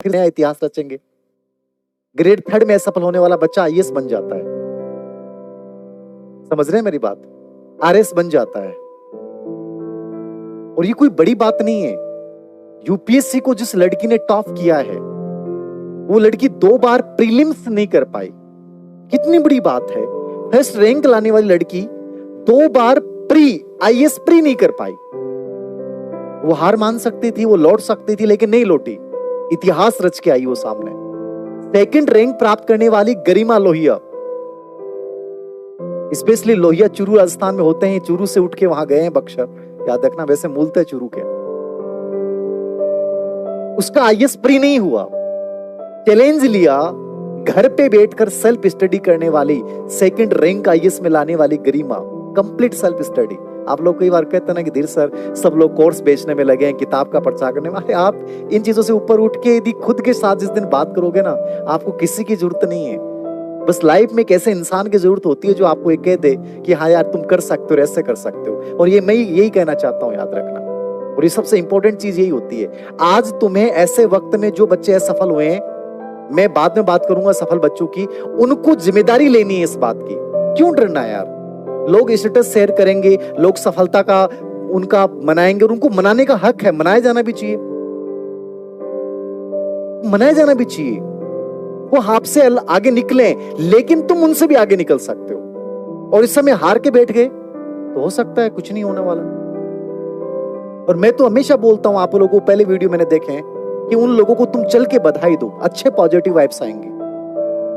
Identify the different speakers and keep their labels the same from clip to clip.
Speaker 1: फिर नया इतिहास रचेंगे। ग्रेड 3 में असफल होने वाला बच्चा आईएएस बन जाता है, समझ रहे हैं मेरी बात, आरएस बन जाता है। और ये कोई बड़ी बात नहीं है। यूपीएससी को जिस लड़की ने टॉप किया है, वो लड़की 2 बार प्रीलिम्स नहीं कर पाई, कितनी बड़ी बात है। फर्स्ट रैंक लाने वाली लड़की 2 बार आईएएस प्री नहीं कर पाई। वो हार मान सकती थी, वो लौट सकती थी, लेकिन नहीं लौटी, इतिहास रच के आई वो सामने। सेकंड रैंक प्राप्त करने वाली गरिमा लोहिया, स्पेशली लोहिया चूरू राजस्थान में होते हैं, चूरू से उठ के वहां गए हैं बक्सर, याद रखना, वैसे मूलतः चूरू के। उसका आईएएस प्री नहीं हुआ, चैलेंज लिया, घर पे बैठकर सेल्फ स्टडी करने वाली, सेकंड रैंक आईएएस में लाने वाली गरिमा, कंप्लीट सेल्फ स्टडी। आप लोग कई बार कहते हैं ना कि धीर सर सब लोग कोर्स बेचने में लगे हैं, किताब का प्रचार करने में। अरे आप इन चीजों से ऊपर उठ के यदि खुद के साथ जिस दिन बात करोगे ना, आपको किसी की जरूरत नहीं है। बस लाइफ में एक ऐसे इंसान की जरूरत होती है जो आपको ये कह दे कि हाँ यार तुम कर सकते हो, ऐसे कर सकते हो। और ये मैं यही कहना चाहता हूँ, याद रखना। और ये सबसे इंपॉर्टेंट चीज यही होती है। आज तुम्हें ऐसे वक्त में जो बच्चे असफल हुए हैं, मैं बाद में बात करूंगा सफल बच्चों की, उनको जिम्मेदारी लेनी है इस बात की। क्यों डरना है यार? लोग स्टेटस शेयर करेंगे, लोग सफलता का उनका मनाएंगे, और उनको मनाने का हक है, मनाया जाना भी चाहिए, मनाया जाना भी चाहिए। वो आपसे आगे निकले, लेकिन तुम उनसे भी आगे निकल सकते हो। और इस समय हार के बैठ गए तो हो सकता है कुछ नहीं होने वाला। और मैं तो हमेशा बोलता हूं आप लोगों को, पहले वीडियो मैंने देखे हैं कि उन लोगों को तुम चल के बधाई दो, अच्छे पॉजिटिव वाइब्स आएंगे।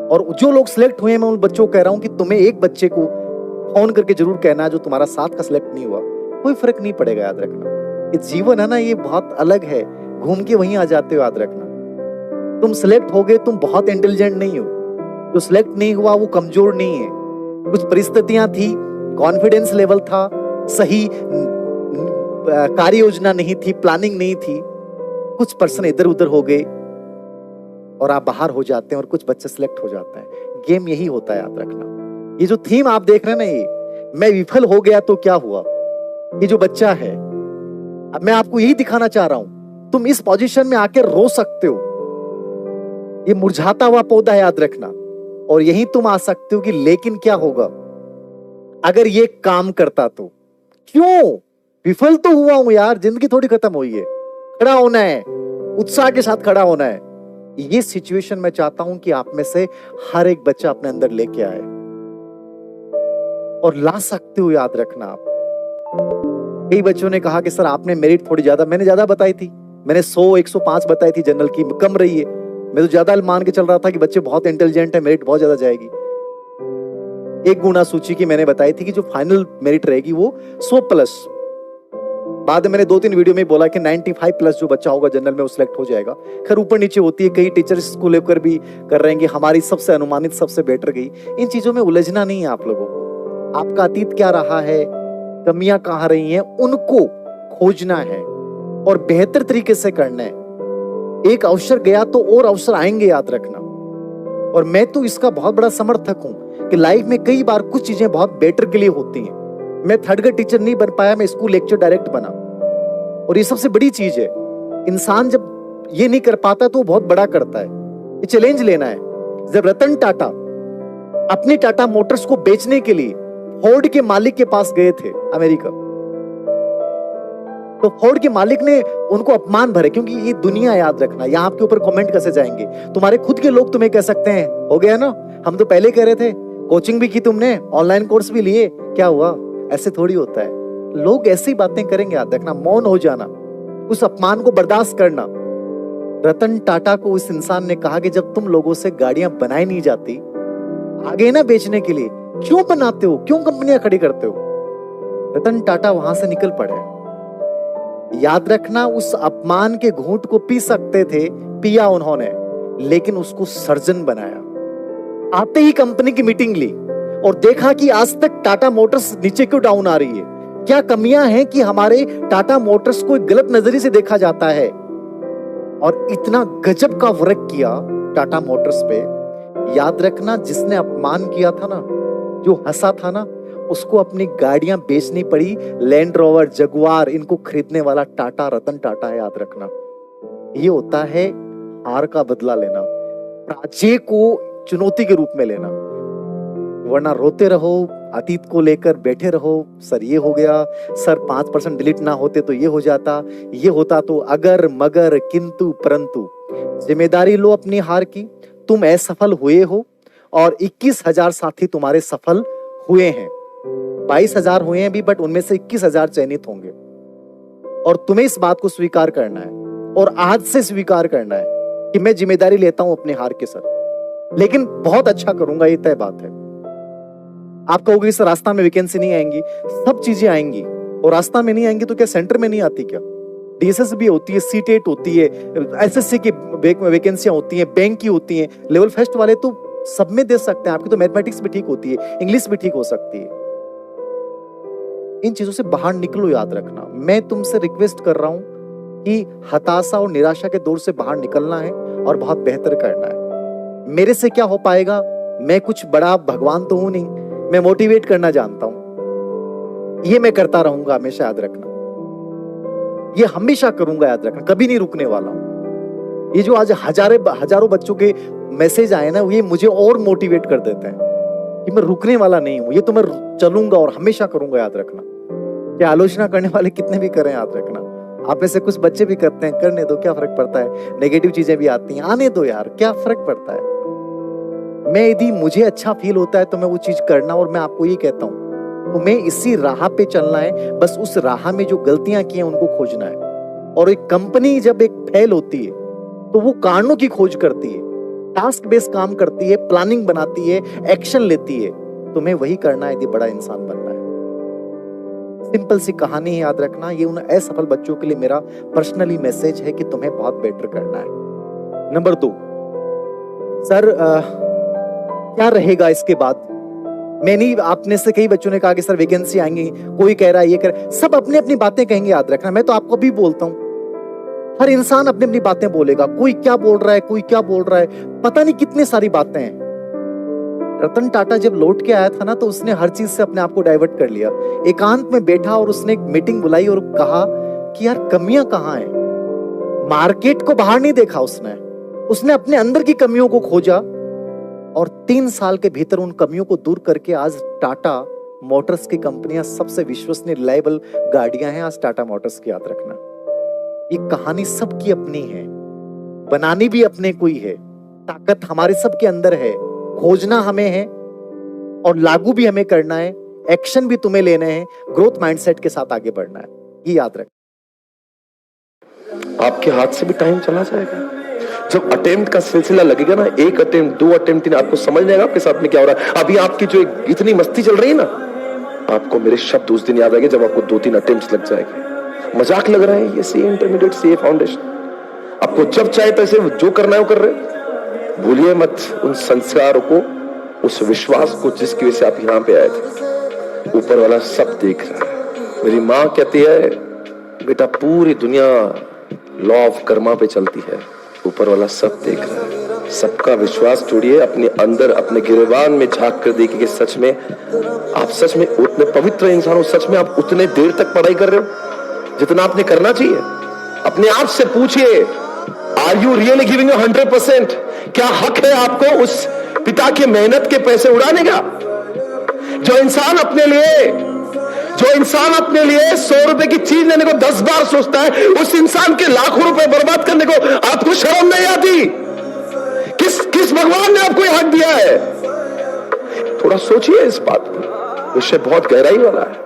Speaker 1: और जो लोग सिलेक्ट हुए, मैं उन बच्चों को कह रहा हूं कि तुम्हें एक बच्चे को फोन करके जरूर कहना है जो तुम्हारा साथ का सिलेक्ट नहीं हुआ, कोई फर्क नहीं पड़ेगा, याद रखना। ये जीवन है ना, ये बहुत अलग है, घूम के वहीं आ जाते हो, याद रखना। तुम सिलेक्ट हो गए, तुम बहुत इंटेलिजेंट नहीं हो। जो सिलेक्ट नहीं हुआ वो कमजोर नहीं है। कुछ परिस्थितियां थी, कॉन्फिडेंस लेवल था, सही कार्य योजना नहीं थी, प्लानिंग नहीं थी, कुछ पर्सन इधर उधर हो गए और आप बाहर हो जाते हैं, और कुछ बच्चे सिलेक्ट हो जाते हैं। गेम यही होता है, याद रखना। ये जो थीम आप देख रहे हैं ना, ये मैं विफल हो गया तो क्या हुआ, ये जो बच्चा है, अब मैं आपको यही दिखाना चाह रहा हूं। तुम इस पोजीशन में आके रो सकते हो, ये मुरझाता हुआ पौधा है, याद रखना। और यही तुम आ सकते हो कि लेकिन क्या होगा अगर ये काम करता तो। क्यों? विफल तो हुआ हूं यार, जिंदगी थोड़ी खत्म हुई है, खड़ा होना है, उत्साह के साथ खड़ा होना है। ये सिचुएशन मैं चाहता हूं कि आप में से हर एक बच्चा अपने अंदर लेके आए, और ला सकते हो, याद रखना। आप कई बच्चों ने कहा कि सर आपने मेरिट थोड़ी ज्यादा, मैंने ज्यादा बताई थी, मैंने 100-105 बताई थी, जनरल की कम रही है। मैं तो ज्यादा मान के चल रहा था कि बच्चे बहुत इंटेलिजेंट है, मेरिट बहुत ज्यादा जाएगी। एक गुना सूची की मैंने बताई थी कि जो फाइनल मेरिट रहेगी वो 100+। बाद में मैंने 2-3 वीडियो में बोला कि 95+ जो बच्चा होगा जनरल में वो सिलेक्ट हो जाएगा। खैर ऊपर नीचे होती है, कई टीचर्स को लेकर भी कर रहे हैं कि हमारी सबसे अनुमानित सबसे बेटर गई। इन चीजों में उलझना नहीं है आप लोगों को। आपका अतीत क्या रहा है, कमियां कहां रही हैं, उनको खोजना है और बेहतर तरीके से करना है। एक अवसर गया तो और अवसर आएंगे, याद रखना। और मैं तो इसका बहुत बड़ा समर्थक हूं कि लाइफ में कई बार कुछ चीजें बहुत बेटर के लिए होती हैं। मैं थर्ड ग्रेड टीचर नहीं बन पाया, मैं स्कूल लेक्चर डायरेक्ट बना, और ये सबसे बड़ी चीज है। इंसान जब ये नहीं कर पाता तो वो बहुत बड़ा करता है। ये चैलेंज लेना है। जब रतन टाटा अपनी टाटा मोटर्स को बेचने के लिए फोर्ड के मालिक के पास गए थे अमेरिका, तो फोर्ड के मालिक ने उनको अपमान भरे, क्योंकि ये दुनिया, याद रखना, यहाँ आपके ऊपर कमेंट कैसे जाएंगे। तुम्हारे खुद के लोग तुम्हें कह सकते हैं हो गया ना, हम तो पहले कह रहे थे, कोचिंग भी की तुमने, ऑनलाइन कोर्स भी लिए, क्या हुआ? ऐसे थोड़ी होता है। लोग ऐसी बातें करेंगे, याद रखना। मौन हो जाना, उस अपमान को बर्दाश्त करना। रतन टाटा को उस इंसान ने कहा कि जब तुम लोगों से गाड़ियां बनाई नहीं जाती, आगे ना बेचने के लिए, क्यों बनाते हो, क्यों कंपनियां खड़ी करते हो? रतन टाटा वहां से निकल पड़े। याद रखना, उस अपमान के घूंट को पी सकते थे, पिया उन्होंने, लेकिन उसको सर्जन बनाया। आते ही कंपनी की मीटिंग ली और देखा कि आज तक टाटा मोटर्स नीचे क्यों डाउन आ रही है, क्या कमियां हैं कि हमारे टाटा मोटर्स को गलत नजरिए से देखा जाता है। और इतना गजब का वर्क किया टाटा मोटर्स पे। याद रखना, जिसने अपमान किया था ना, जो हंसा था ना, उसको अपनी गाड़ियां बेचनी पड़ी। लैंड रोवर, जगुआर, इनको खरीदने वाला टाटा, रतन टाटा है, याद रखना। ये होता है हार का बदला लेना, पराजय को चुनौती के रूप में लेना, वरना रोते रहो, अतीत को लेकर बैठे रहो, सर ये हो गया, सर 5% डिलीट ना होते तो ये हो जाता, ये होता तो, अगर मगर किंतु परंतु। जिम्मेदारी लो अपनी हार की। तुम असफल हुए हो और 21,000 साथी तुम्हारे सफल हुए हैं। 22,000 हुए हैं भी, बट उनमें से 21,000 चयनित होंगे। और तुम्हें इस बात को स्वीकार करना है और आज से स्वीकार करना है कि मैं जिम्मेदारी लेता हूं अपने हार के सर, लेकिन बहुत अच्छा करूंगा, ये तय बात है। आप कहोगे इस रास्ता में वैकेंसी नहीं आएंगी, सब चीजें आएंगी, और रास्ता में नहीं आएंगी तो क्या सेंटर में नहीं आती क्या? डीएसएस भी होती है, सीटेट होती है, एसएससी की वैकेंसियां होती हैं, बैंक की होती हैं, लेवल फर्स्ट वाले तो सब में दे सकते हैं। आपकी तो मैथमेटिक्स भी ठीक होती है, इंग्लिश भी ठीक हो सकती है। इन चीजों से बाहर निकलो, याद रखना। मैं तुमसे रिक्वेस्ट कर रहा हूं कि हताशा और निराशा के दौर से बाहर निकलना है और बहुत बेहतर करना है। मेरे से क्या हो पाएगा? मैं कुछ बड़ा भगवान तो हूं नहीं, मैं मोटिवेट करना जानता हूं। ये मैं करता रहूंगा हमेशा, याद रखना। ये हमेशा करूंगा, याद रखना, कभी नहीं रुकने वाला हूं। ये जो आज हजारों बच्चों के मैसेज आए ना, ये मुझे और मोटिवेट कर देते हैं कि मैं रुकने वाला नहीं हूं। ये तो मैं चलूंगा और हमेशा करूंगा, याद रखना। क्या आलोचना करने वाले कितने भी करें, याद रखना। आप में से कुछ बच्चे भी करते हैं, करने दो, क्या फर्क पड़ता है। नेगेटिव चीजें भी आती हैं, आने दो यार, क्या फर्क पड़ता है। मैं यदि मुझे अच्छा फील होता है तो मैं वो चीज करना, और मैं आपको ये कहता हूं तुम्हें इसी राह पे चलना है। बस उस राह में जो गलतियां की हैं उनको खोजना है। और एक कंपनी जब एक फेल होती है तो वो कारणों की खोज करती है, टास्क बेस्ड काम करती है, प्लानिंग बनाती है, एक्शन लेती है। तुम्हें वही करना है यदि बड़ा इंसान बनना है। सिंपल सी कहानी है, याद रखना। ये उन असफल बच्चों के लिए मेरा पर्सनली मैसेज है कि तुम्हें बहुत बेटर करना है। नंबर 2, सर क्या रहेगा इसके बाद? मैं नहीं, आपने से कई बच्चों ने कहा कि सर वैकेंसी आएंगी, कोई कह रहा है ये कर, सब अपनी अपनी बातें कहेंगे, याद रखना। मैं तो आपको भी बोलता हूं, हर इंसान अपनी अपनी बातें बोलेगा। कोई क्या बोल रहा है, कोई क्या बोल रहा है, पता नहीं कितनी सारी बातें हैं। रतन टाटा जब लौट के आया था ना, तो उसने हर चीज से अपने आप को डाइवर्ट कर लिया। एकांत में बैठा और उसने एक मीटिंग बुलाई और कहा कि यार कमियां कहां हैं। मार्केट को बाहर नहीं देखा उसने अपने अंदर की कमियों को खोजा और 3 साल के भीतर उन कमियों को दूर करके आज टाटा मोटर्स की कंपनियां सबसे विश्वसनीय रिलायबल गाड़ियां हैं आज टाटा मोटर्स की, याद रखना। ये कहानी सबकी अपनी है, बनानी भी अपने को ही है। ताकत हमारे सबके अंदर है, खोजना हमें है और लागू भी हमें करना है। एक्शन भी तुम्हें लेने हैं, ग्रोथ माइंडसेट के साथ आगे बढ़ना है, ये याद रख।
Speaker 2: आपके हाथ से भी टाइम चला जाएगा। जब अटेम्प्ट का सिलसिला लगेगा ना, 1 अटेम्प्ट 2 अटेम्प्ट 3, आपको समझ नहीं आएगा आपके साथ में क्या हो रहा है। अभी आपकी जो इतनी मस्ती चल रही है ना, आपको मेरे शब्द उस दिन याद आएंगे जब आपको 2-3 अटेम्प्ट लग जाएंगे। मजाक लग रहा है ये, सी इंटरमीडिएट, सी फाउंडेशन। आपको जब चाहे तैसे जो करना है वो कर रहे। भूलिए मत उन संस्कारों को, उस विश्वास को जिसकी वजह से आप यहां पे आए थे। ऊपर वाला सब देख रहा है। मेरी माँ कहती है बेटा पूरी दुनिया लॉ ऑफ कर्मा पे चलती है, ऊपर वाला सब देख रहा है। सबका विश्वास जोड़िए अपने अंदर, अपने गिरेबान में झांक कर देखिए कि सच में आप सच में उतने पवित्र इंसान हो। सच में आप उतने देर तक पढ़ाई कर रहे हो जितना आपने करना चाहिए। अपने आप से पूछिए, आर यू रियली गिविंग 100%? क्या हक है आपको उस पिता की मेहनत के पैसे उड़ाने का? जो इंसान अपने लिए 100 रुपए की चीज लेने को 10 बार सोचता है, उस इंसान के लाखों रुपए बर्बाद करने को आपको शर्म नहीं आती? किस भगवान ने आपको यह हक दिया है? थोड़ा सोचिए इस बात पर, विषय बहुत गहराई वाला है।